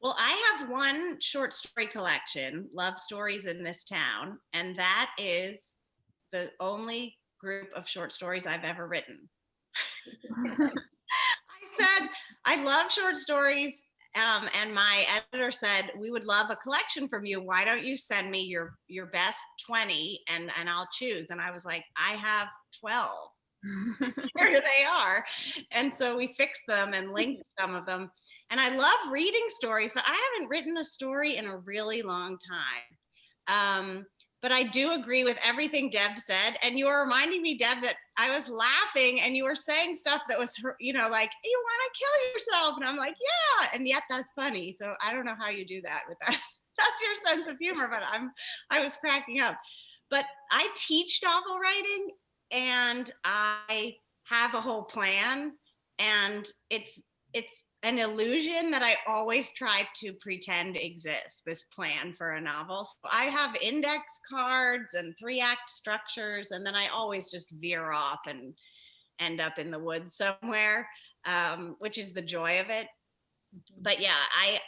Well, I have one short story collection, Love Stories in This Town, and that is the only group of short stories I've ever written. I said, I love short stories, and my editor said, we would love a collection from you. Why don't you send me your best 20 and I'll choose? And I was like, I have 12. Here they are. And so we fixed them and linked some of them. And I love reading stories, but I haven't written a story in a really long time. But I do agree with everything Deb said. And you were reminding me, Deb, that I was laughing and you were saying stuff that was, like, you want to kill yourself. And I'm like, yeah. And yet that's funny. So I don't know how you do that with that. That's your sense of humor, but I was cracking up. But I teach novel writing, and I have a whole plan, and it's an illusion that I always try to pretend exists, this plan for a novel. So I have index cards and 3-act structures, and then I always just veer off and end up in the woods somewhere, which is the joy of it. But yeah,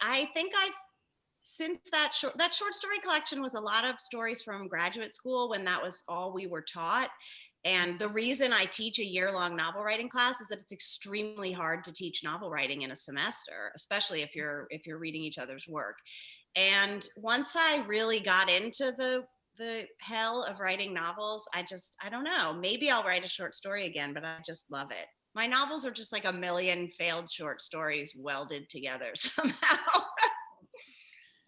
I think since that short story collection was a lot of stories from graduate school when that was all we were taught. And the reason I teach a year-long novel writing class is that it's extremely hard to teach novel writing in a semester, especially if you're reading each other's work. And once I really got into the hell of writing novels, I don't know, maybe I'll write a short story again, but I just love it. My novels are just like a million failed short stories welded together somehow.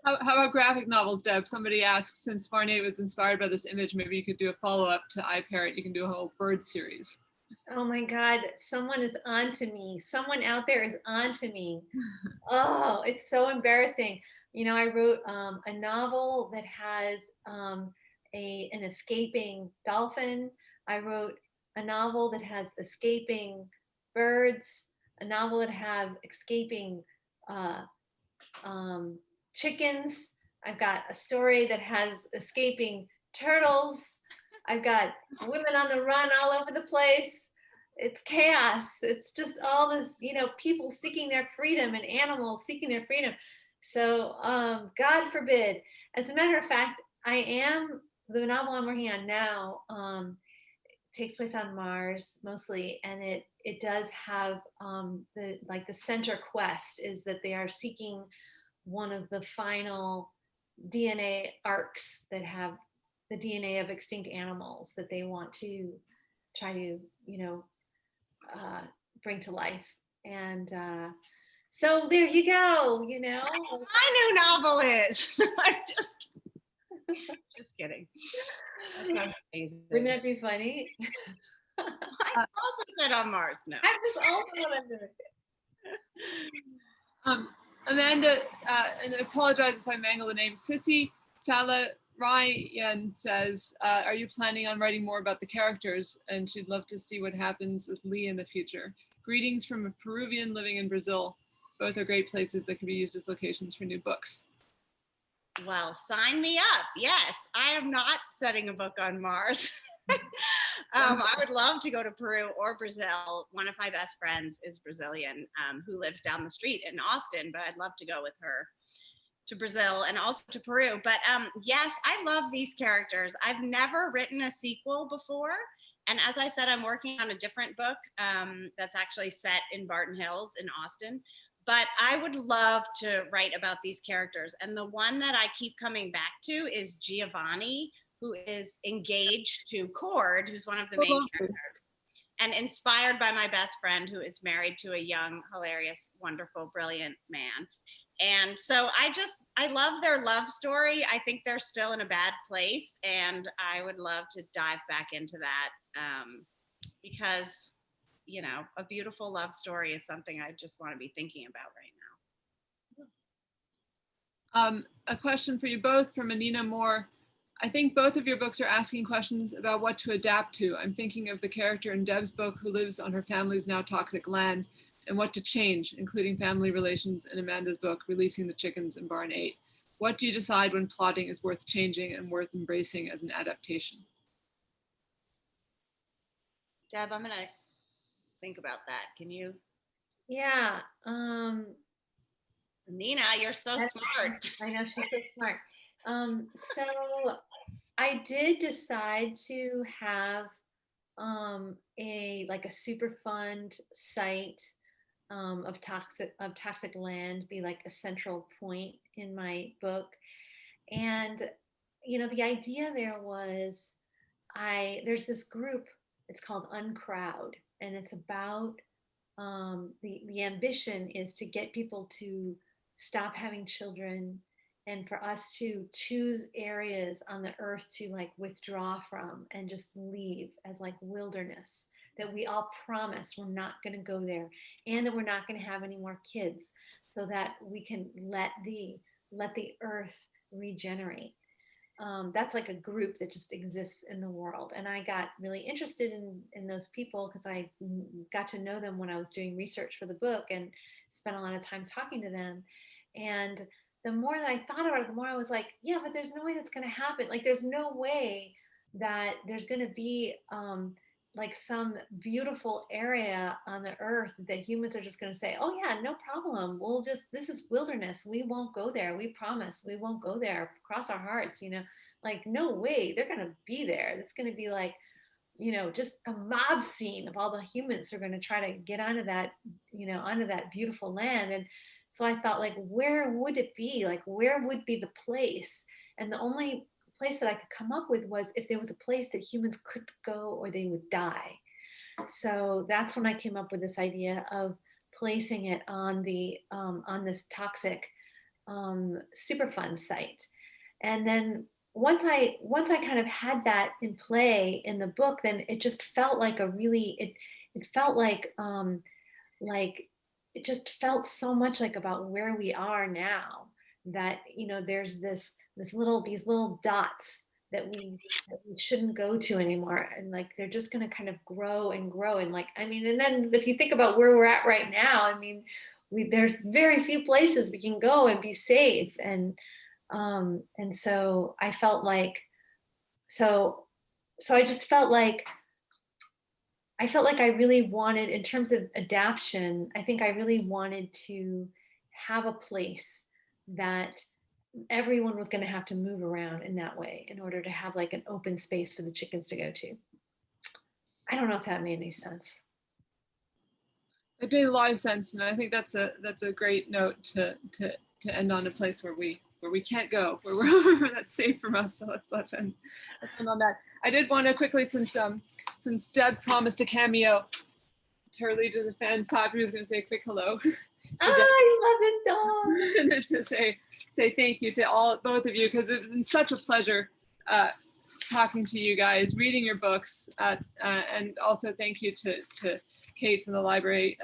How about graphic novels, Deb? Somebody asked, since Barn 8 was inspired by this image, maybe you could do a follow-up to iParrot. You can do a whole bird series. Oh my God, someone is on to me. Someone out there is on to me. Oh, it's so embarrassing. You know, I wrote a novel that has an escaping dolphin. I wrote a novel that has escaping birds, a novel that have escaping chickens. I've got a story that has escaping turtles. I've got women on the run all over the place. It's chaos. It's just all this, you know, people seeking their freedom and animals seeking their freedom. So God forbid. As a matter of fact, the novel I'm working on now takes place on Mars mostly, and it does have the center quest is that they are seeking one of the final DNA arcs that have the DNA of extinct animals that they want to try to, you know, bring to life. And so there you go, you know. My new novel is. I'm just kidding. That's amazing. Wouldn't that be funny? I also said on Mars. No. That was also what I'm doing. Amanda, and I apologize if I mangle the name, Sissy Salarayan says, are you planning on writing more about the characters? And she'd love to see what happens with Lee in the future. Greetings from a Peruvian living in Brazil. Both are great places that can be used as locations for new books. Well, sign me up. Yes, I am not setting a book on Mars. I would love to go to Peru or Brazil. One of my best friends is Brazilian, who lives down the street in Austin, but I'd love to go with her to Brazil and also to Peru. But yes, I love these characters. I've never written a sequel before. And as I said, I'm working on a different book that's actually set in Barton Hills in Austin. But I would love to write about these characters. And the one that I keep coming back to is Giovanni, who is engaged to Cord, who's one of the main characters, and inspired by my best friend, who is married to a young, hilarious, wonderful, brilliant man. And so I love their love story. I think they're still in a bad place, and I would love to dive back into that because, you know, a beautiful love story is something I just want to be thinking about right now. A question for you both from Anina Moore. I think both of your books are asking questions about what to adapt to. I'm thinking of the character in Deb's book who lives on her family's now toxic land and what to change, including family relations, in Amanda's book, Releasing the Chickens in Barn 8. What do you decide when plotting is worth changing and worth embracing as an adaptation? Deb, I'm going to think about that. Can you? Yeah. Nina, you're so smart. I know, she's so smart. So I did decide to have a super fund site of toxic land be like a central point in my book. And you know, the idea there was there's this group, it's called Uncrowd, and it's about the ambition is to get people to stop having children and for us to choose areas on the earth to like withdraw from and just leave as like wilderness, that we all promise we're not going to go there and that we're not going to have any more kids so that we can let the earth regenerate. That's like a group that just exists in the world. And I got really interested in those people because I got to know them when I was doing research for the book and spent a lot of time talking to them. And the more that I thought about it, the more I was like, yeah, but there's no way that's going to happen. Like, there's no way that there's going to be like some beautiful area on the earth that humans are just going to say, oh yeah, no problem, we'll just, this is wilderness, we won't go there, we promise we won't go there, cross our hearts, you know, like no way they're going to be there. It's going to be like, you know, just a mob scene of all the humans who are going to try to get onto that, you know, onto that beautiful land. And so I thought, like, where would it be? Like, where would be the place? And the only place that I could come up with was if there was a place that humans could go or they would die. So that's when I came up with this idea of placing it on the on this toxic Superfund site. And then once I kind of had that in play in the book, then it just felt like a really it felt like it just felt so much like about where we are now, that you know there's these little dots that we shouldn't go to anymore, and like they're just going to kind of grow and grow. And like, I mean, and then if you think about where we're at right now, I mean, there's very few places we can go and be safe. And so I felt like, so I just felt like I really wanted, in terms of adaptation, I think I really wanted to have a place that everyone was going to have to move around in that way in order to have like an open space for the chickens to go to. I don't know if that made any sense. It made a lot of sense, and I think that's a great note to end on, a place where we can't go, where we're that's safe from us. So let's end on that. I did want to quickly, since Deb promised a cameo to her Legion of the Fans, Poppy was going to say a quick hello. I love this dog. To say thank you to both of you, because it was such a pleasure talking to you guys, reading your books, and also thank you to Kate from the Library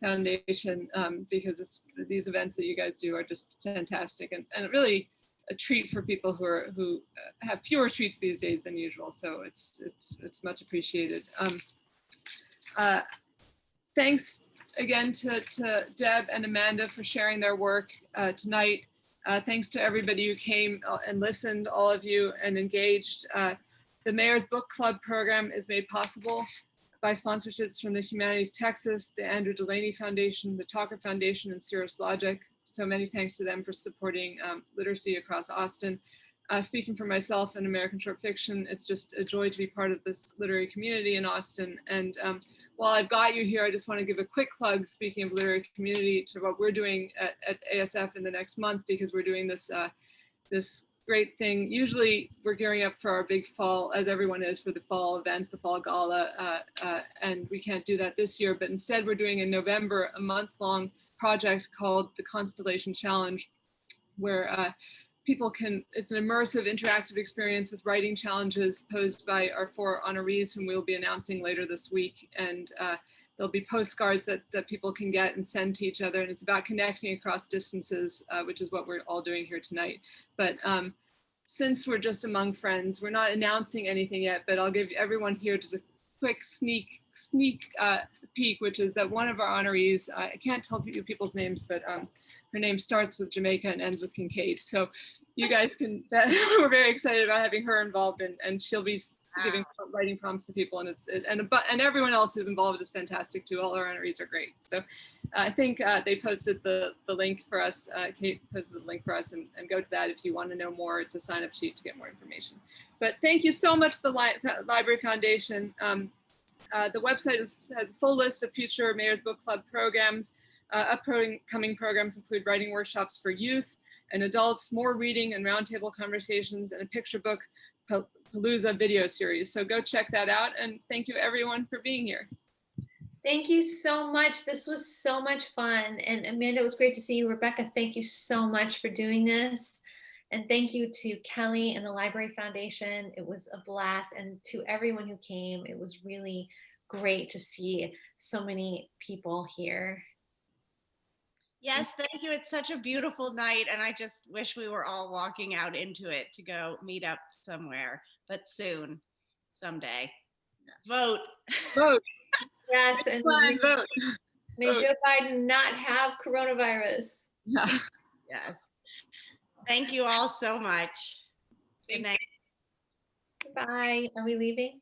Foundation, because these events that you guys do are just fantastic, and really a treat for people who have fewer treats these days than usual. So it's much appreciated. Thanks again to Deb and Amanda for sharing their work tonight. Thanks to everybody who came and listened, all of you, and engaged. The Mayor's Book Club program is made possible by sponsorships from the Humanities Texas, the Andrew Delaney Foundation, the Talker Foundation, and Cirrus Logic. So many thanks to them for supporting literacy across Austin. Speaking for myself and American Short Fiction, it's just a joy to be part of this literary community in Austin. And while I've got you here, I just want to give a quick plug, speaking of literary community, to what we're doing at ASF in the next month, because we're doing this great thing. Usually we're gearing up for our big fall, as everyone is, for the fall events, the fall gala, and we can't do that this year, but instead we're doing in November a month-long project called the Constellation Challenge, where people can, it's an immersive interactive experience with writing challenges posed by our 4 honorees, whom we'll be announcing later this week. And there'll be postcards that people can get and send to each other. And it's about connecting across distances, which is what we're all doing here tonight. But since we're just among friends, we're not announcing anything yet, but I'll give everyone here just a quick sneak peek, which is that one of our honorees, I can't tell you people's names, but her name starts with Jamaica and ends with Kincaid. So you guys can, we're very excited about having her involved, and she'll be giving writing prompts to people, and everyone else who's involved is fantastic too. All our honorees are great. So I think they posted the link for us. Kate posted the link for us, and go to that if you want to know more. It's a sign-up sheet to get more information. But thank you so much to the Library Foundation. The website has a full list of future Mayor's Book Club programs. Upcoming programs include writing workshops for youth and adults, more reading and roundtable conversations, and a picture book Palooza video series. So go check that out, and thank you everyone for being here. Thank you so much. This was so much fun. And Amanda, it was great to see you. Rebecca, thank you so much for doing this. And thank you to Kelly and the Library Foundation. It was a blast. And to everyone who came, it was really great to see so many people here. Yes, thank you. It's such a beautiful night, and I just wish we were all walking out into it to go meet up somewhere, but soon, someday. Vote. Vote. Yes, and vote. May Joe Biden not have coronavirus. Yeah. Yes. Thank you all so much. Good night. Bye. Are we leaving?